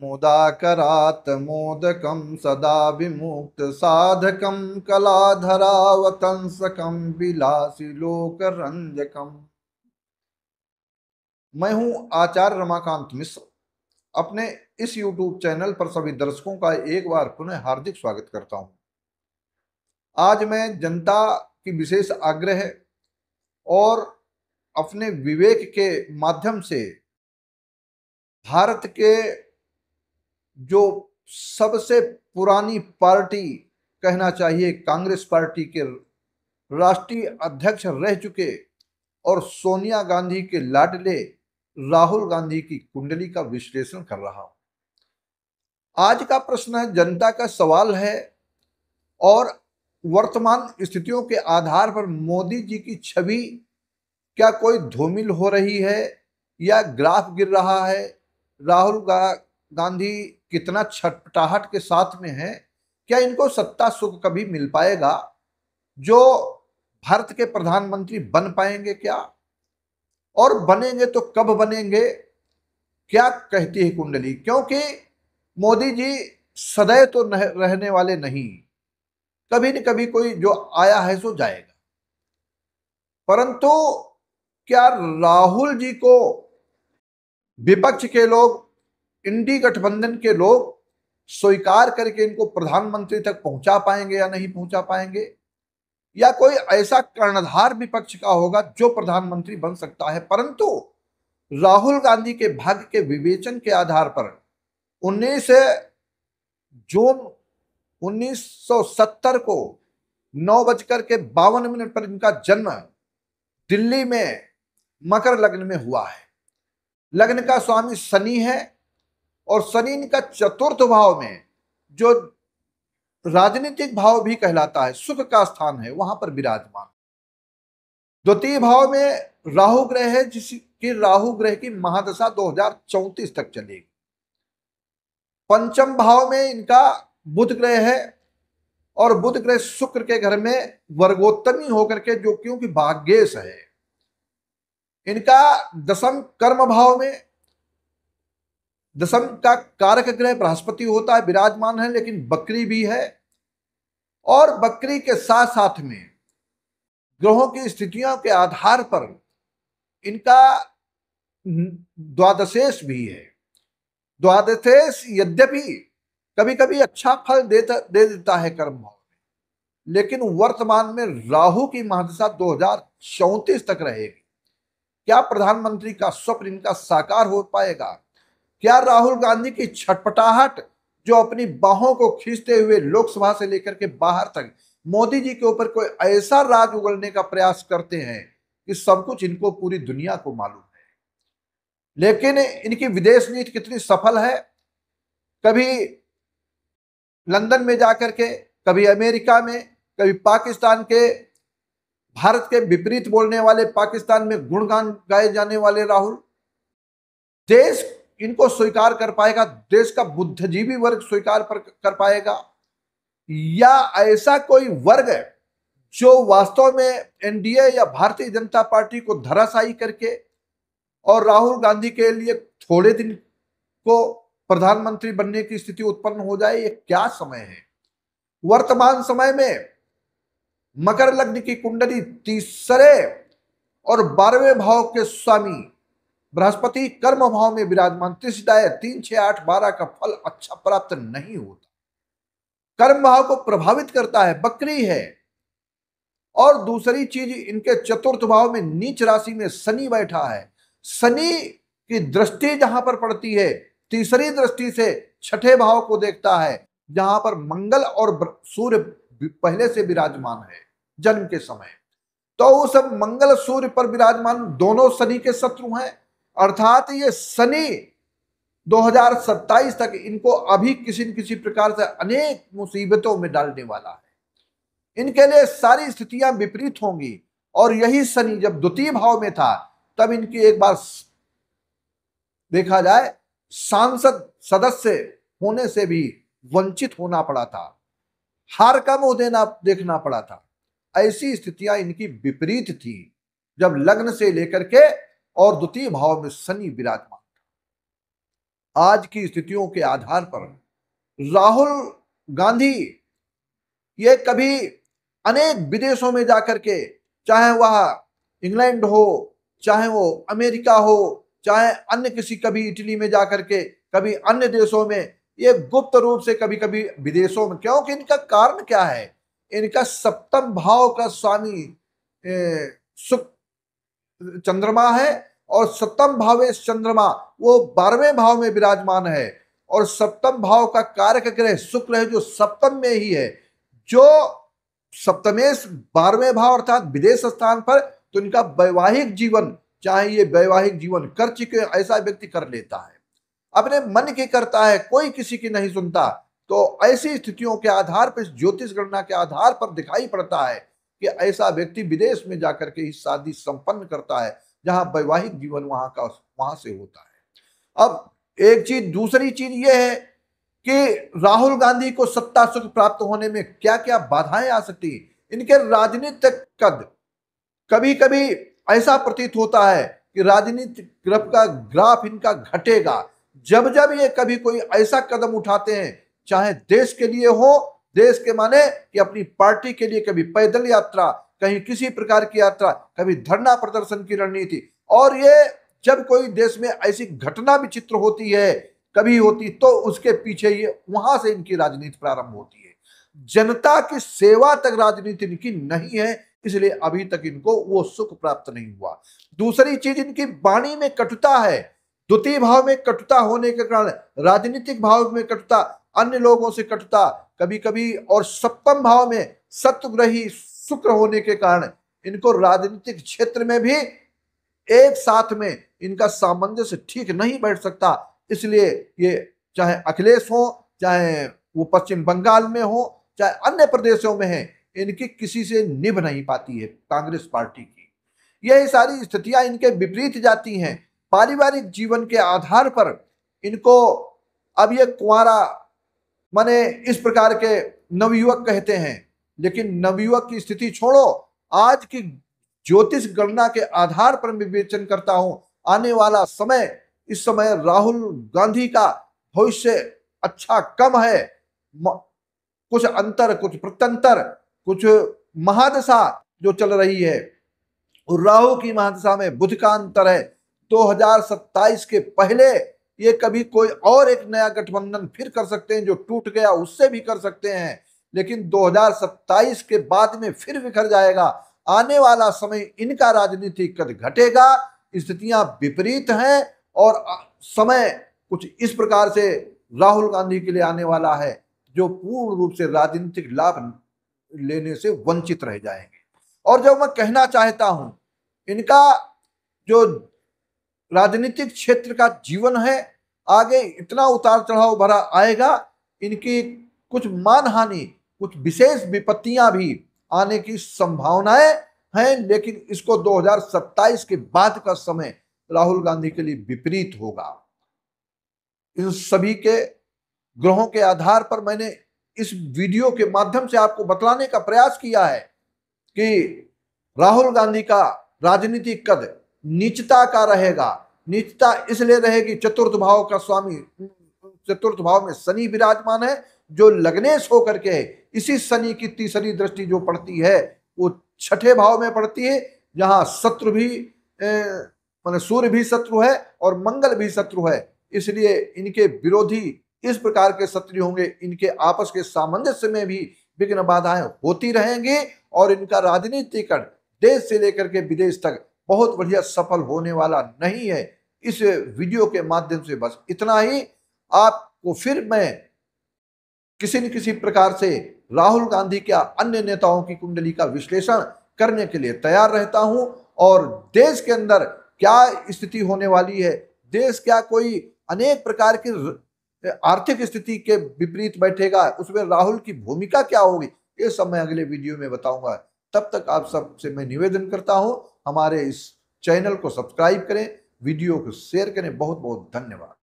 मुदाकरात् मोदकं सदा विमुक्त साधकं कलाधरावतंसकं विलासी लोकरंजकम। मैं हूं आचार्य रमाकांत मिश्र। अपने इस YouTube चैनल पर सभी दर्शकों का एक बार पुनः हार्दिक स्वागत करता हूं। आज मैं जनता की विशेष आग्रह और अपने विवेक के माध्यम से भारत के जो सबसे पुरानी पार्टी कहना चाहिए कांग्रेस पार्टी के राष्ट्रीय अध्यक्ष रह चुके और सोनिया गांधी के लाडले राहुल गांधी की कुंडली का विश्लेषण कर रहा हूं। आज का प्रश्न है, जनता का सवाल है और वर्तमान स्थितियों के आधार पर मोदी जी की छवि क्या कोई धूमिल हो रही है या ग्राफ गिर रहा है? राहुल गांधी कितना छटपटाहट के साथ में है? क्या इनको सत्ता सुख कभी मिल पाएगा? जो भारत के प्रधानमंत्री बन पाएंगे क्या? और बनेंगे तो कब बनेंगे? क्या कहती है कुंडली? क्योंकि मोदी जी सदैव तो रहने वाले नहीं, कभी न कभी कोई जो आया है सो जाएगा। परंतु क्या राहुल जी को विपक्ष के लोग, इंडी गठबंधन के लोग स्वीकार करके इनको प्रधानमंत्री तक पहुंचा पाएंगे या नहीं पहुंचा पाएंगे? या कोई ऐसा कर्णधार विपक्ष का होगा जो प्रधानमंत्री बन सकता है? परंतु राहुल गांधी के भाग्य के विवेचन के आधार पर 19 जून 1970 को 9:52 पर इनका जन्म दिल्ली में मकर लग्न में हुआ है। लग्न का स्वामी शनि है और शनि इनका चतुर्थ भाव में, जो राजनीतिक भाव भी कहलाता है, सुख का स्थान है, वहां पर विराजमान। द्वितीय भाव में राहु ग्रह है, जिसकी राहु ग्रह की महादशा 2034 तक चलेगी। पंचम भाव में इनका बुध ग्रह है और बुध ग्रह शुक्र के घर में वर्गोत्तमी होकर के, जो क्योंकि भाग्येश है। इनका दसम कर्म भाव में, दसम का कारक ग्रह बृहस्पति होता है, विराजमान है, लेकिन बकरी भी है। और बकरी के साथ साथ में ग्रहों की स्थितियों के आधार पर इनका द्वादशेश भी है। द्वादशेश यद्यपि कभी कभी अच्छा फल दे देता है कर्म भाव में, लेकिन वर्तमान में राहु की महादशा 2034 तक रहेगी। क्या प्रधानमंत्री का स्वप्न इनका साकार हो पाएगा? क्या राहुल गांधी की छटपटाहट, जो अपनी बाहों को खींचते हुए लोकसभा से लेकर के बाहर तक मोदी जी के ऊपर कोई ऐसा राज उगलने का प्रयास करते हैं कि सब कुछ इनको पूरी दुनिया को मालूम है, लेकिन इनकी विदेश नीति कितनी सफल है? कभी लंदन में जाकर के, कभी अमेरिका में, कभी पाकिस्तान के, भारत के विपरीत बोलने वाले, पाकिस्तान में गुणगान गाए जाने वाले राहुल। देश इनको स्वीकार कर पाएगा? देश का बुद्धिजीवी वर्ग स्वीकार कर पाएगा? या ऐसा कोई वर्ग है जो वास्तव में एनडीए या भारतीय जनता पार्टी को धराशायी करके और राहुल गांधी के लिए थोड़े दिन को प्रधानमंत्री बनने की स्थिति उत्पन्न हो जाए? ये क्या समय है? वर्तमान समय में मकर लग्न की कुंडली तीसरे और 12वें भाव के स्वामी बृहस्पति कर्म भाव में विराजमान, 3, 6, 8, 12 का फल अच्छा प्राप्त नहीं होता। कर्म भाव को प्रभावित करता है, बकरी है। और दूसरी चीज, इनके चतुर्थ भाव में नीच राशि में शनि बैठा है। शनि की दृष्टि जहां पर पड़ती है, तीसरी दृष्टि से छठे भाव को देखता है, जहां पर मंगल और सूर्य पहले से विराजमान है जन्म के समय। तो उस मंगल सूर्य पर विराजमान दोनों शनि के शत्रु हैं, अर्थात ये शनि 2027 तक इनको अभी किसी न किसी प्रकार से अनेक मुसीबतों में डालने वाला है। इनके लिए सारी स्थितियां विपरीत होंगी। और यही शनि जब द्वितीय भाव में था, तब इनकी एक बार देखा जाए सांसद सदस्य होने से भी वंचित होना पड़ा था, हार का मुंह देखना पड़ा था। ऐसी स्थितियां इनकी विपरीत थी जब लग्न से लेकर के और द्वितीय भाव में शनि विराजमान था। आज की स्थितियों के आधार पर राहुल गांधी ये कभी अनेक विदेशों में जाकर के, चाहे वह इंग्लैंड हो, चाहे वो अमेरिका हो, चाहे अन्य किसी, कभी इटली में जाकर के, कभी अन्य देशों में, ये गुप्त रूप से कभी कभी विदेशों में, क्योंकि इनका कारण क्या है, इनका सप्तम भाव का स्वामी शुक्र चंद्रमा है, और सप्तम भावेश चंद्रमा वो 12वें भाव में विराजमान है, और सप्तम भाव का कारक ग्रह शुक्र है जो सप्तम में ही है, जो सप्तमेश 12वें भाव अर्थात विदेश स्थान पर, तो इनका वैवाहिक जीवन, चाहे ये वैवाहिक जीवन कर चुके ऐसा व्यक्ति कर लेता है, अपने मन की करता है, कोई किसी की नहीं सुनता। तो ऐसी स्थितियों के आधार पर, ज्योतिष गणना के आधार पर दिखाई पड़ता है कि ऐसा व्यक्ति विदेश में जाकर के ही शादी संपन्न करता है, जहां वैवाहिक जीवन वहां से होता है। अब एक चीज, दूसरी चीज यह है कि राहुल गांधी को सत्ता सुख प्राप्त होने में क्या क्या बाधाएं आ सकती हैं। इनके राजनीतिक कद, कभी कभी ऐसा प्रतीत होता है कि राजनीतिक ग्राफ इनका घटेगा जब जब ये कभी कोई ऐसा कदम उठाते हैं, चाहे देश के लिए हो, देश के माने कि अपनी पार्टी के लिए, कभी पैदल यात्रा, कहीं किसी प्रकार की यात्रा, कभी धरना प्रदर्शन की रणनीति, और ये जब कोई देश में ऐसी घटना विचित्र होती है, कभी होती, तो उसके पीछे ये वहां से इनकी राजनीति प्रारंभ होती है। जनता की सेवा तक राजनीति इनकी नहीं है, इसलिए अभी तक इनको वो सुख प्राप्त नहीं हुआ। दूसरी चीज, इनकी वाणी में कटुता है, द्वितीय भाव में कटुता होने के कारण, राजनीतिक भाव में कटुता, अन्य लोगों से कटुता कभी कभी, और सप्तम भाव में सत्वग्रही शुक्र होने के कारण इनको राजनीतिक क्षेत्र में भी एक साथ में इनका सामंजस्य ठीक नहीं बैठ सकता। इसलिए ये चाहे अखिलेश हो, चाहे वो पश्चिम बंगाल में हो, चाहे अन्य प्रदेशों में है, इनकी किसी से निभ नहीं पाती है कांग्रेस पार्टी की। यही सारी स्थितियां इनके विपरीत जाती हैं। पारिवारिक जीवन के आधार पर इनको, अब ये कुंवारा माने इस प्रकार के नवयुवक कहते हैं, लेकिन नवयुवक की स्थिति छोड़ो, आज की ज्योतिष गणना के आधार पर विवेचन करता हूं, आने वाला समय, इस समय राहुल गांधी का भविष्य अच्छा कम है। कुछ अंतर, कुछ प्रत्यंतर, कुछ महादशा जो चल रही है, राहु की महादशा में बुध का अंतर है। 2027 के पहले ये कभी कोई और एक नया गठबंधन फिर कर सकते हैं, जो टूट गया उससे भी कर सकते हैं, लेकिन 2027 के बाद में फिर बिखर जाएगा। आने वाला समय इनका राजनीतिक कद घटेगा, स्थितियां विपरीत हैं, और समय कुछ इस प्रकार से राहुल गांधी के लिए आने वाला है जो पूर्ण रूप से राजनीतिक लाभ लेने से वंचित रह जाएंगे। और जब मैं कहना चाहता हूं, इनका जो राजनीतिक क्षेत्र का जीवन है, आगे इतना उतार चढ़ाव भरा आएगा, इनकी कुछ मानहानि, कुछ विशेष विपत्तियां भी आने की संभावनाएं हैं, लेकिन इसको 2027 के बाद का समय राहुल गांधी के लिए विपरीत होगा। इन सभी के ग्रहों के आधार पर मैंने इस वीडियो के माध्यम से आपको बतलाने का प्रयास किया है कि राहुल गांधी का राजनीतिक कद नीचता का रहेगा। नीचता इसलिए रहेगी, चतुर्थ भाव का स्वामी, चतुर्थ भाव में शनि विराजमान है जो लग्नेश होकर के है। इसी शनि की तीसरी दृष्टि जो पड़ती है वो छठे भाव में पड़ती है, जहां शत्रु भी माने सूर्य भी शत्रु है और मंगल भी शत्रु है। इसलिए इनके विरोधी इस प्रकार के शत्रु होंगे, इनके आपस के सामंजस्य में भी विघ्न बाधाएं होती रहेंगी, और इनका राजनीतिक देश से लेकर के विदेश तक बहुत बढ़िया सफल होने वाला नहीं है। इस वीडियो के माध्यम से बस इतना ही। आपको फिर मैं किसी न किसी प्रकार से राहुल गांधी के अन्य नेताओं की कुंडली का विश्लेषण करने के लिए तैयार रहता हूं, और देश के अंदर क्या स्थिति होने वाली है, देश क्या कोई अनेक प्रकार की आर्थिक स्थिति के विपरीत बैठेगा, उसमें राहुल की भूमिका क्या होगी, ये सब मैं अगले वीडियो में बताऊंगा। तब तक आप सबसे मैं निवेदन करता हूं, हमारे इस चैनल को सब्सक्राइब करें, वीडियो को शेयर करें। बहुत बहुत धन्यवाद।